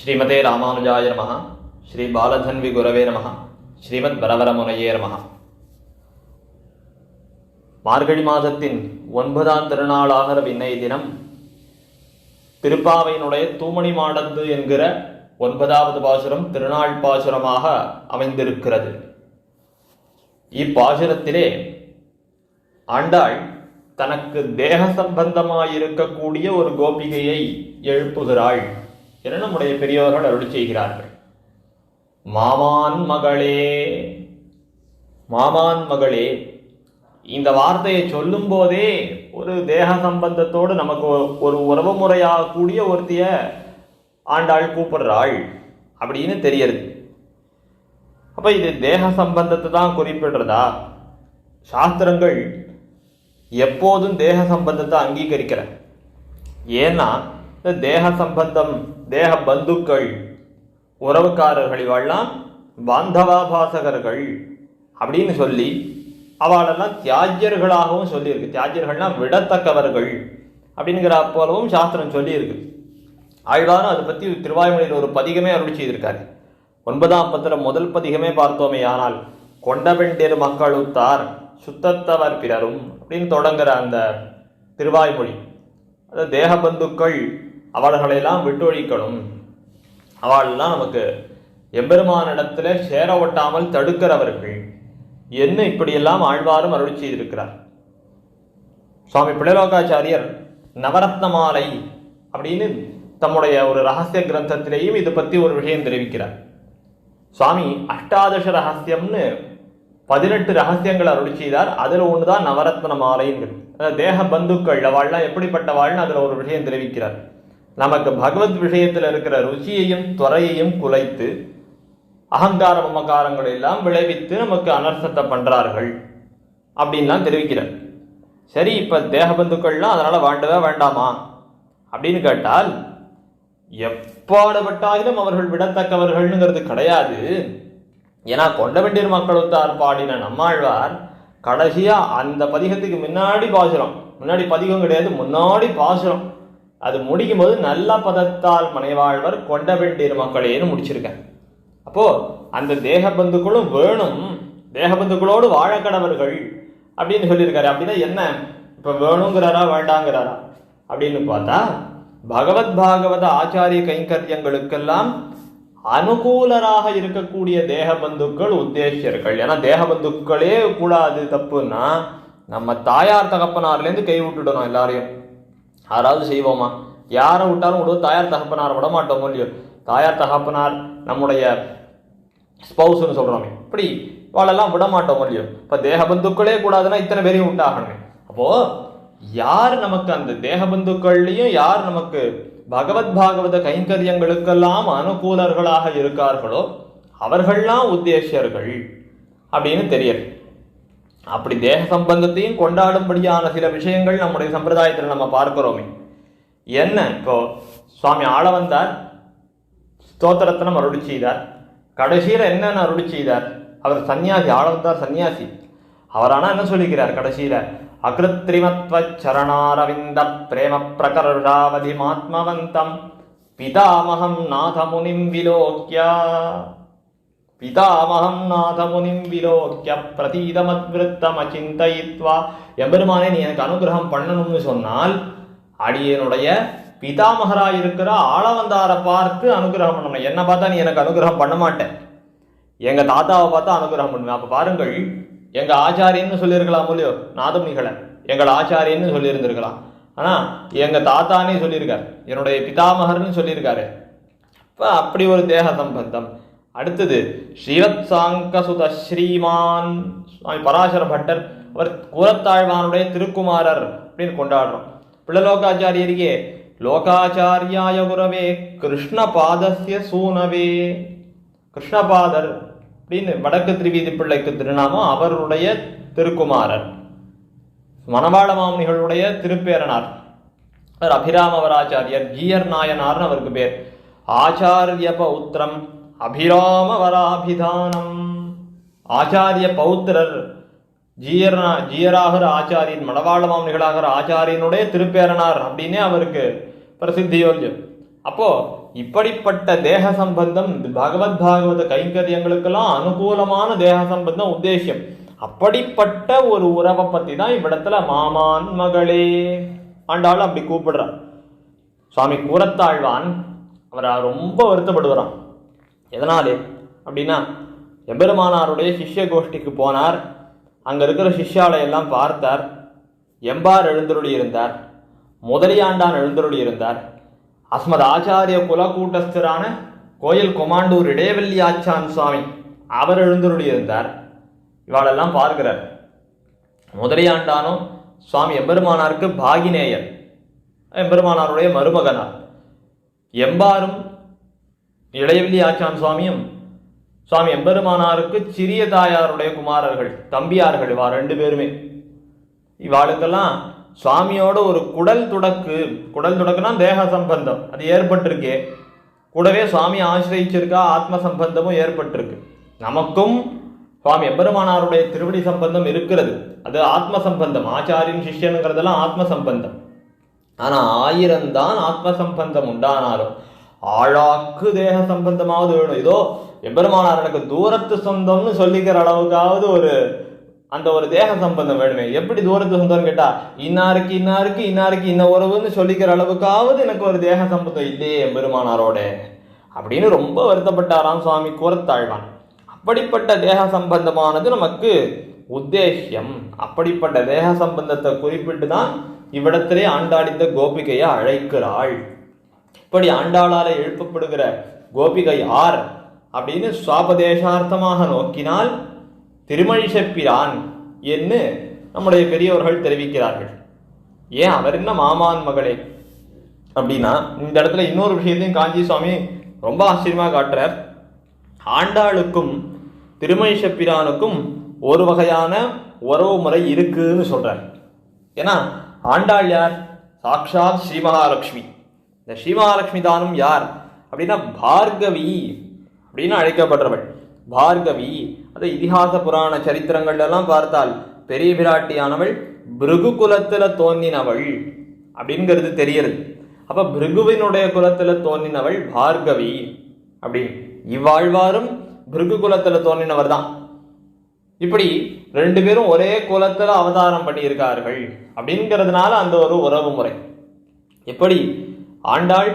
ஸ்ரீமதே ராமானுஜாய நமஹ. ஸ்ரீ பாலதன்வி குரவே நமஹ. ஸ்ரீமத் வரவரமுனையே நமஹ. மார்கழி மாதத்தின் 9ஆம் திருநாளாகிற விண்ணை தினம் திருப்பாவையினுடைய தூமணி மாடத்து என்கிற 9வது பாசுரம் திருநாள் பாசுரமாக அமைந்திருக்கிறது. இப்பாசுரத்திலே ஆண்டாள் தனக்கு தேக சம்பந்தமாயிருக்கக்கூடிய ஒரு கோபிகையை எழுப்புகிறாள் என நம்முடைய பெரியோர்கள் அருள் செய்கிறார்கள். மாமான் மகளே, மாமான் மகளே, இந்த வார்த்தையை சொல்லும் போதே ஒரு தேக சம்பந்தத்தோடு நமக்கு ஒரு உறவு முறையாகக்கூடிய ஒருத்திய ஆண்டாள் கூப்பிடுறாள் அப்படின்னு தெரியறது. அப்ப இது தேக சம்பந்தத்தை தான் குறிப்பிடுறதா? சாஸ்திரங்கள் எப்போதும் தேக சம்பந்தத்தை அங்கீகரிக்கிற. ஏன்னா இந்த தேக சம்பந்தம், தேக பந்துக்கள், உறவுக்காரர்கள், இவெல்லாம் பாந்தவாபாசகர்கள் அப்படின்னு சொல்லி அவளெல்லாம் தியாஜ்யர்களாகவும் சொல்லியிருக்கு. தியாஜ்யர்கள்னா விடத்தக்கவர்கள் அப்படிங்கிற போலவும் சாஸ்திரம் சொல்லியிருக்கு. ஆழ்வாரும் அதை பற்றி திருவாய்மொழியில் ஒரு பதிகமே அருள் செய்திருக்காரு. 9ஆம் பத்திரம் முதல் பதிகமே பார்த்தோமே. ஆனால் கொண்டபெண்டிரு மக்களுத்தார் சுத்தத்தவர் பிறரும் அப்படின்னு தொடங்குற அந்த திருவாய்மொழி, அது தேக பந்துக்கள் அவர்களெல்லாம் விட்டொழிக்கணும், அவளெல்லாம் நமக்கு எம்பெருமானிடத்துல சேர ஒட்டாமல் தடுக்கிறவர்கள் என்ன இப்படியெல்லாம் ஆழ்வாரும் அருள் செய்திருக்கிறார். சுவாமி பிள்ளைலோகாச்சாரியர் நவரத்ன மாலை அப்படின்னு தம்முடைய ஒரு ரகசிய கிரந்தத்திலேயும் இது பற்றி ஒரு விஷயம் தெரிவிக்கிறார். சுவாமி அஷ்டாதச ரகசியம்னு 18 ரகசியங்கள் அருள் செய்தார். அதுல ஒண்ணுதான் நவரத்ன மாலைங்கிறது. தேக பந்துக்கள் அவள்லாம் எப்படிப்பட்டவாள்னு அதுல ஒரு விஷயம் தெரிவிக்கிறார். நமக்கு பகவத் விஷயத்துல இருக்கிற ருச்சியையும் துறையையும் குலைத்து அகங்கார மமகாரங்கள் எல்லாம் விளைவித்து நமக்கு அனர்த்தத்தை பண்றார்கள் அப்படின்லாம் தெரிவிக்கிறார். சரி, இப்ப தேக பந்துக்கள்லாம் அதனால வேண்டவே வேண்டாமா அப்படின்னு கேட்டால், எப்பாடுபட்டாலும் அவர்கள் விடத்தக்கவர்கள்ங்கிறது கிடையாது. ஏன்னா கொண்டவெண்டிர் மக்களுத்தார் பாடின நம்மாழ்வார் கடைசியா அந்த பதிகத்துக்கு முன்னாடி பாசுரம், முன்னாடி பதிகம் கிடையாது, முன்னாடி பாசுரம், அது முடிக்கும் போது நல்ல பதத்தால் மனைவாழ்வர் கொண்டவெண்டிர் மக்களேன்னு முடிச்சிருக்க. அப்போ அந்த தேக பந்துக்களும் வேணும், தேக பந்துக்களோடு வாழக்கடவர்கள் அப்படின்னு சொல்லியிருக்காரு. அப்படின்னா என்ன, இப்ப வேணுங்கிறாரா வேண்டாங்கிறாரா அப்படின்னு பார்த்தா, பகவத் பாகவத ஆச்சாரிய கைங்கரியங்களுக்கெல்லாம் அனுகூலராக இருக்கக்கூடிய தேக பந்துக்கள் உத்தேசியர்கள். ஏன்னா தேக பந்துக்களே கூடாது, தப்புன்னா நம்ம தாயார் தகப்பனார்லேருந்து கை விட்டுடணும். எல்லாரையும் யாராவது செய்வோமா? யாரை விட்டாலும் விடுவோம், தாயார் தகப்பனார் விட மாட்டோம் இல்லையோ. தாயார் தகப்பனார் நம்முடைய ஸ்பௌஸ்ன்னு சொல்றோமே, இப்படி இவாளெல்லாம் விட மாட்டோம் இல்லையோ. இப்ப தேக பந்துக்களே கூடாதுன்னா இத்தனை பேரையும் விட்டாகணுமே. அப்போ யார் நமக்கு அந்த தேக பந்துக்கள்லையும் யார் நமக்கு பகவத் பாகவத கைங்கரியங்களுக்கெல்லாம் அனுகூலர்களாக இருக்கார்களோ அவர்கள்லாம் உத்தேசியர்கள் அப்படின்னு தெரியுது. அப்படி தேக சம்பந்தத்தையும் கொண்டாடும்படியான சில விஷயங்கள் நம்முடைய சம்பிரதாயத்தில் நம்ம பார்க்கிறோமே. என்ன, இப்போ சுவாமி ஆளவந்தார் ஸ்தோத்திரத்தனம் அருளி செய்தார். கடைசியில என்னன்னு அருளி செய்தார்? அவர் சன்னியாசி, ஆளவந்தார் சன்னியாசி. அவர் ஆனா என்ன சொல்லிக்கிறார் கடைசியில? அகிருத்ரிமத்வ சரணாரவிந்த பிரேம பிரகர்ஷாவதி மாத்மவந்தம் பிதாமகம் நாதமுனிம் விலோக்யா, பிதாமகம் நாதமுனிம் விலோக்ய பிரதீதமத்விருத்தம் அச்சிந்தயித்வா. எம்பெருமானே, நீ எனக்கு அனுகிரகம் பண்ணணும்னு சொன்னால் அடியனுடைய பிதாமகராய் இருக்கிற ஆளவந்தாரை பார்த்து அனுகிரகம் பண்ணணும். என்ன பார்த்தா நீ எனக்கு அனுகிரகம் பண்ண மாட்டேன், எங்க தாத்தாவை பார்த்தா அனுகிரகம் பண்ணுவேன். அப்ப பாருங்கள், எங்க ஆச்சாரியன்னு சொல்லியிருக்கலாம் இல்லையோ, நாதமுனிகளை எங்கள் ஆச்சாரியன்னு சொல்லியிருந்திருக்கலாம். ஆனா எங்க தாத்தானே சொல்லியிருக்காரு, என்னுடைய பிதாமகர்னு சொல்லியிருக்காரு. அப்படி ஒரு தேக சம்பந்தம். அடுத்தது ஸ்ரீவத் சாங்க சுத ஸ்ரீமான் சுவாமி பராசர பட்டர், அவர் கூரத்தாழ்வானுடைய திருக்குமாரர் அப்படின்னு கொண்டாடுறோம். பிள்ளலோகாச்சாரியரியே லோகாச்சாரியாய குரவே கிருஷ்ண பாதஸ்ய சூனவே, கிருஷ்ணபாதர் அப்படின்னு வடக்கு திரிவீதி பிள்ளைக்கு திருநாமம். அவருடைய திருக்குமாரர் மணவாள மாமுனிகளுடைய திருப்பேரனார். அவர் அபிராமவராச்சாரியர், ஜீயர் நாயனார்னு அவருக்கு பேர். ஆச்சாரிய பௌத்திரம் அபிராமவராபிதானம், ஆச்சாரிய பௌத்திரர் ஜீயராகிற ஆச்சாரியன், மணவாள மாமுனிகளாகிற ஆச்சாரியனுடைய திருப்பேரனார் அப்படின்னே அவருக்கு பிரசித்தியோல்யம். அப்போ இப்படிப்பட்ட தேக சம்பந்தம் பகவத் பாகவத கைங்கரியங்களுக்கெல்லாம் அனுகூலமான தேக சம்பந்தம் உத்தேசியம். அப்படிப்பட்ட ஒரு உறவை பத்தி தான் இவ்விடத்துல மாமான் மகளே ஆண்டாள் அப்படி கூப்பிடுறார். சுவாமி கூரத்தாழ்வான் அவரை ரொம்ப வருத்தப்படுவாராம். எதனாலே அப்படின்னா, எம்பெருமானாருடைய சிஷ்ய கோஷ்டிக்கு போனார். அங்க இருக்கிற சிஷ்யாலை எல்லாம் பார்த்தார். எம்பார் எழுந்தருளி இருந்தார், முதலியாண்டான் எழுந்தருளி இருந்தார், அஸ்மத் ஆச்சாரிய குலக்கூட்டஸ்தரான கோயில் கொமாண்டூர் இடைவெள்ளி ஆச்சான் சுவாமி அவர் எழுந்தருளி இருந்தார். இவாளெல்லாம் பார்க்கிறார். முதலியாண்டானும் சுவாமி எம்பெருமானாருக்கு பாகினேயர், எம்பெருமானாருடைய மருமகனார். எம்பாரும் இளையவெள்ளி ஆச்சான் சுவாமியும் சுவாமி எம்பெருமானாருக்கு சிறிய தாயாருடைய குமாரர்கள், தம்பியார்கள். இவா ரெண்டு பேருமே. இவாளுக்கெல்லாம் சுவாமியோட ஒரு குடல் துடக்குனா தேக சம்பந்தம் அது ஏற்பட்டிருக்கே. கூடவே சுவாமி ஆசிரியிச்சிருக்கா, ஆத்ம சம்பந்தமும் ஏற்பட்டிருக்கு. நமக்கும் சுவாமி எம்பெருமானாருடைய திருவடி சம்பந்தம் இருக்கிறது, அது ஆத்ம சம்பந்தம். ஆச்சாரியன் சிஷ்யனுங்கிறதெல்லாம் ஆத்ம சம்பந்தம். ஆனா 1000 தான் ஆத்ம சம்பந்தம் உண்டானாலும் ஆழாக்கு தேக சம்பந்தமாவது வேணும். ஏதோ எம்பெருமானார் எனக்கு தூரத்து சொந்தம்னு சொல்லிக்கிற அளவுக்காவது ஒரு தேக சம்பந்தம் வேணுமே. எப்படி தூரத்து சொந்தம்னு கேட்டா, இன்னாருக்கு இன்ன உறவுன்னு சொல்லிக்கிற அளவுக்காவது எனக்கு ஒரு தேக சம்பந்தம் இல்லையே எம்பெருமானாரோட அப்படின்னு ரொம்ப வருத்தப்பட்டாராம் சுவாமி கூரத்தாழ்வான். அப்படிப்பட்ட தேக சம்பந்தமானது நமக்கு உத்தேசியம். அப்படிப்பட்ட தேக சம்பந்தத்தை குறிப்பிட்டு தான் இவ்விடத்திலே ஆண்டாடித்த கோபிகையை அழைக்கிறாள். இப்படி ஆண்டாளால எழுப்பப்படுகிற கோபிகை ஆர் அப்படின்னு சுவாபதேசார்த்தமாக நோக்கினால் திருமழிசெப்பிரான் என்று நம்முடைய பெரியவர்கள் தெரிவிக்கிறார்கள். ஏன் அவர் என்ன மாமான் மகளே அப்படின்னா, இந்த இடத்துல இன்னொரு விஷயத்தையும் காஞ்சி சுவாமி ரொம்ப ஆச்சரியமா காட்டுறார். ஆண்டாளுக்கும் திருமழிசெப்பிரானுக்கும் ஒரு வகையான உறவு முறை இருக்குன்னு சொல்றார். ஏன்னா ஆண்டாள் யார்? சாக்ஷாத் ஸ்ரீ மகாலட்சுமி. இந்த ஸ்ரீ மகாலட்சுமி தானும் யார் அப்படின்னா பார்கவி அப்படின்னு அழைக்கப்படுறவள். பார்கவி அது இதிகாச புராண சரித்திரங்கள் எல்லாம் பார்த்தால் பெரிய பிராட்டியானவள் பிருகு குலத்துல தோன்றினவள் அப்படிங்கிறது தெரிகிறது. அப்ப பிருகுவினுடைய குலத்துல தோன்றினவள் பார்கவி அப்படின்னு. இவ்வாழ்வாரும் பிருகு குலத்துல தோன்றினவர் தான். இப்படி ரெண்டு பேரும் ஒரே குலத்துல அவதாரம் பண்ணியிருக்கார்கள் அப்படிங்கிறதுனால அந்த ஒரு உறவு முறை. எப்படி ஆண்டாள்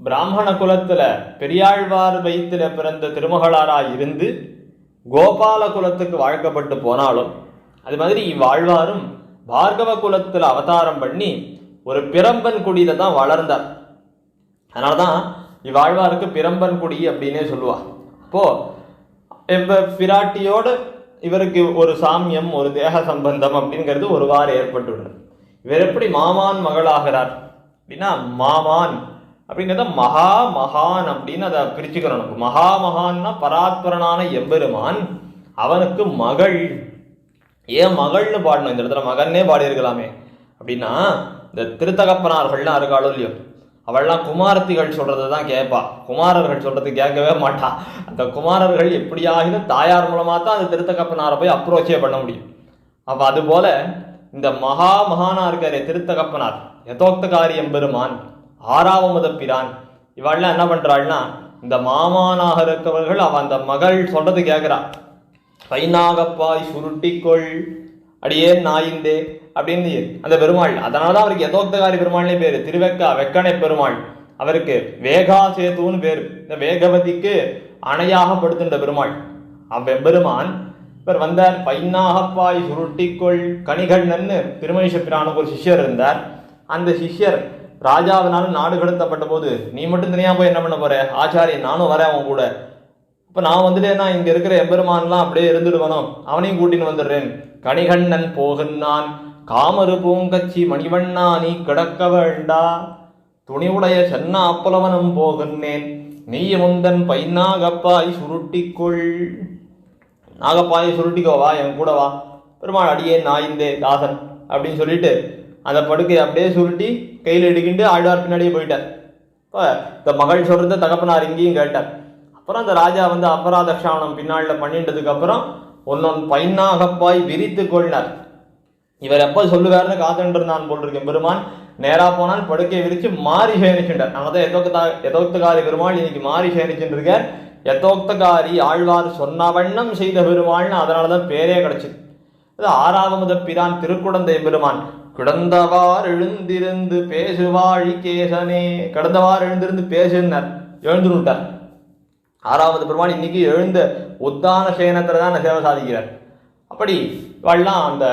பிராமண குலத்துல பெரியாழ்வார் வயிற்றுல பிறந்த திருமகளாராய் இருந்து கோபால குலத்துக்கு வாழ்க்கப்பட்டு போனாலும், அது மாதிரி இவ்வாழ்வாரும் பார்கவ குலத்துல அவதாரம் பண்ணி ஒரு பிரம்பன் குடியில தான் வளர்ந்தார். அதனாலதான் இவ்வாழ்வாருக்கு பிரம்பன் குடி அப்படின்னே சொல்லுவா. அப்போ பிராட்டியோட இவருக்கு ஒரு சாமியம், ஒரு தேக சம்பந்தம் அப்படிங்கிறது ஒருவாறு ஏற்பட்டுள்ளது. இவர் எப்படி மாமான் மகளாகிறார் அப்படின்னா, மாமான் அப்படிங்கிறத மகா மகான் அப்படின்னு அதை பிரிச்சுக்கிறோம். நமக்கு மகா மகான்னா பராத்பரனான எம்பெருமான், அவனுக்கு மகள். ஏன் மகள்னு பாடணும்? இந்த இடத்துல மகன்னே பாடியிருக்கலாமே. அப்படின்னா இந்த திருத்தகப்பனார்கள்லாம் இருக்காளோ இல்லையோ, அவள்லாம் குமாரத்திகள் சொல்றதை தான் கேட்பா, குமாரர்கள் சொல்றது கேட்கவே மாட்டா. அந்த குமாரர்கள் எப்படியாகின தாயார் மூலமா தான் அந்த திருத்தகப்பனாரை போய் அப்ரோச்சே பண்ண முடியும். அப்ப அது போல இந்த மகா மகானா இருக்காரு திருத்தகப்பனார், யதோக்தகாரி எம்பெருமான், ஆறாவமுத பிரான், இவாள்லாம் என்ன பண்றாள்னா, இந்த மாமானாக இருக்கவர்கள் அவ அந்த மகள் சொல்றது கேட்கிறா. பைனாகப்பாய் சுருட்டிக்கொள் அடியே நாயிந்தே அப்படின்னு அந்த பெருமாள். அதனாலதான் அவருக்கு யதோக்தகாரி பெருமாள்னே பேரு. திருவெக்கா வெக்கனை பெருமாள், அவருக்கு வேகா சேதுன்னு பேரு. இந்த வேகவதிக்கு அணையாக படுத்துட்ட பெருமாள் அவ்வெம்பெருமான். இவர் வந்தார். பைனாகப்பாய் சுருட்டிக்கொள் கணிகண்ணன்னு திருமழிசெப்பிரானுக்கு ஒரு சிஷ்யர் இருந்தார். அந்த சிஷ்யர் ராஜாவினாலும் நாடு கடத்தப்பட்ட போது, நீ மட்டும் தனியா போய் என்ன பண்ண போற, ஆச்சாரியன் நானும் வரேன் அவன் கூட. இப்ப நான் வந்துட்டேன்னா இங்க இருக்கிற எம்பெருமான்லாம் அப்படியே இருந்துடுவனும், அவனையும் கூட்டின்னு வந்துடுறேன். கணிகண்ணன் போகுன்னான் காமரு பூங்கச்சி மணிவண்ணா நீ கிடக்க வேண்டா, துணிவுடைய சென்னா அப்பலவனும் போகுன்னேன் நீ முந்தன் பைநாகப்பாய் சுருட்டிக்கொள். நாகப்பாயை சுருட்டிக்கோவா, என் கூட வா. பெருமாள் அடியே நாயிந்தே தாசன் அப்படின்னு சொல்லிட்டு அந்த படுக்கையை அப்படியே சுருட்டி கையில் எடுக்கிட்டு ஆழ்வார் பின்னாடியே போயிட்டார். இப்போ இந்த மகள் சொல்றத தகப்பனார் இங்கேயும் கேட்டார். அப்புறம் அந்த ராஜா வந்து அபராதக்ஷாவனம் பின்னாளில் பண்ணிட்டதுக்கு அப்புறம் ஒன்னொன்று பைனாகப்பாய் விரித்து கொள்ளார். இவர் எப்போ சொல்லுவார்னு காத்துட்டு இருந்தான் போல் இருக்கு பெருமான். நேரா போனால் படுக்கை விரிச்சு மாறி சேனிச்சுட்டார். அதனாலதான் எதோக்தகாரி பெருமாள் இன்னைக்கு மாறி சேனிச்சுட்டு இருக்க. யதோக்தகாரி ஆழ்வார் சொன்ன வண்ணம் செய்த பெருமாள்னு அதனாலதான் பேரே கிடைச்சிது. அது ஆறாவமுத பிரான் திருக்குடந்தை பெருமான் கிடந்தவார் எழுந்திருந்து பேசுவாழி கேசனே, கிடந்தவார் எழுந்திருந்து பேசுனார், எழுந்துட்டார். ஆறாவது பெருமாள் இன்னைக்கு எழுந்த உத்தான சேனத்துல தான் சேவை சாதிக்கிறார். அப்படி இவெல்லாம் அந்த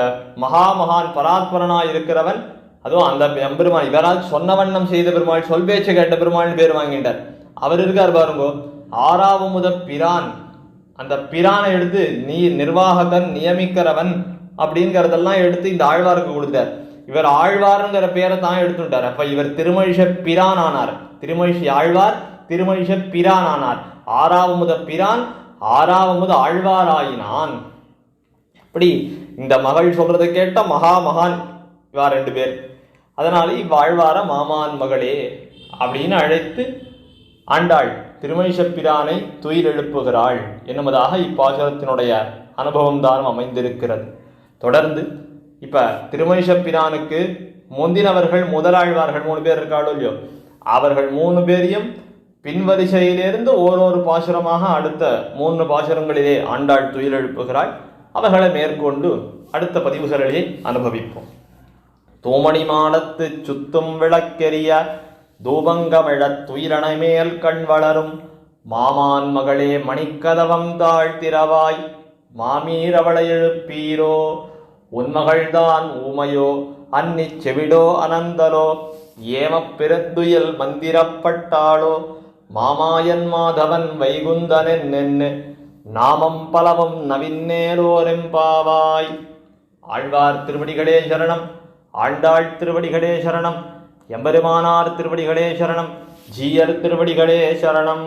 மகாமகான் பராத்பரனாய் இருக்கிறவன். அதுவும் அந்த எம்பெருமான் இவரால் சொன்ன வண்ணம் செய்த பெருமாள், சொல் பேச்சு கேட்ட பெருமாள் பேர் வாங்கிட்டார். அவர் இருக்கார் பாருங்கோ ஆறாவமுத பிரான். அந்த பிரானை எடுத்து நீ நிர்வாககன் நியமிக்கிறவன் அப்படிங்கிறதெல்லாம் எடுத்து இந்த ஆழ்வாருக்கு கொடுத்தார். இவர் ஆழ்வாருங்கிற பேரை தான் எடுத்துட்டார். அப்ப இவர் திருமழிச பிரான் ஆனார். திருமழிசை ஆழ்வார் திருமழிச பிரான் ஆனார். ஆறாவமுத பிரான் ஆறாவமுத ஆழ்வாராயினான். அப்படி இந்த மகள் சொல்றதை கேட்ட மகாமகான் இவா 2 பேர். அதனால இவ்வாழ்வார மாமான் மகளே அப்படின்னு அழைத்து ஆண்டாள் திருமழிச பிரானை துயில் எழுப்புகிறாள் என்னுவதாக இப்பாசுரத்தினுடைய அனுபவம் தான் அமைந்திருக்கிறது. தொடர்ந்து இப்ப திருமழிச பிரானுக்கு முந்தினவர்கள் முதலாழ்வார்கள் 3 பேர் இருக்காளோ இல்லையோ, அவர்கள் 3 பேரையும் பின்வரிசையிலிருந்து ஓரொரு பாசுரமாக அடுத்த 3 பாசுரங்களிலே ஆண்டாள் துயில் எழுப்புகிறாள். அவர்களை மேற்கொண்டு அடுத்த பதிவுகளிலே அனுபவிப்போம். தூமணி மாடத்து சுத்தும் விளக்கெரிய தூபங்கமிழத் துயிலனை மேல் கண் வளரும் மாமான் மகளே மணிக்கதவம் தாழ்த்திரவாய் மாமீரவளை எழுப்பீரோ உன்மகள்தான் ஊமையோ அன்னி செவிடோ அனந்தலோ ஏமப் பெருந்துயில் மந்திரப்பட்டாளோ மாமாயன் மாதவன் வைகுந்தனென் நென்னு நாமம் பலவும் நவின்னேலோரெம்பாவாய். ஆழ்வார் திருவடிகளே சரணம். ஆண்டாள் திருவடிகளே சரணம். எம்பெருமானார் திருவடிகளே சரணம். ஜீயர் திருவடிகளே சரணம்.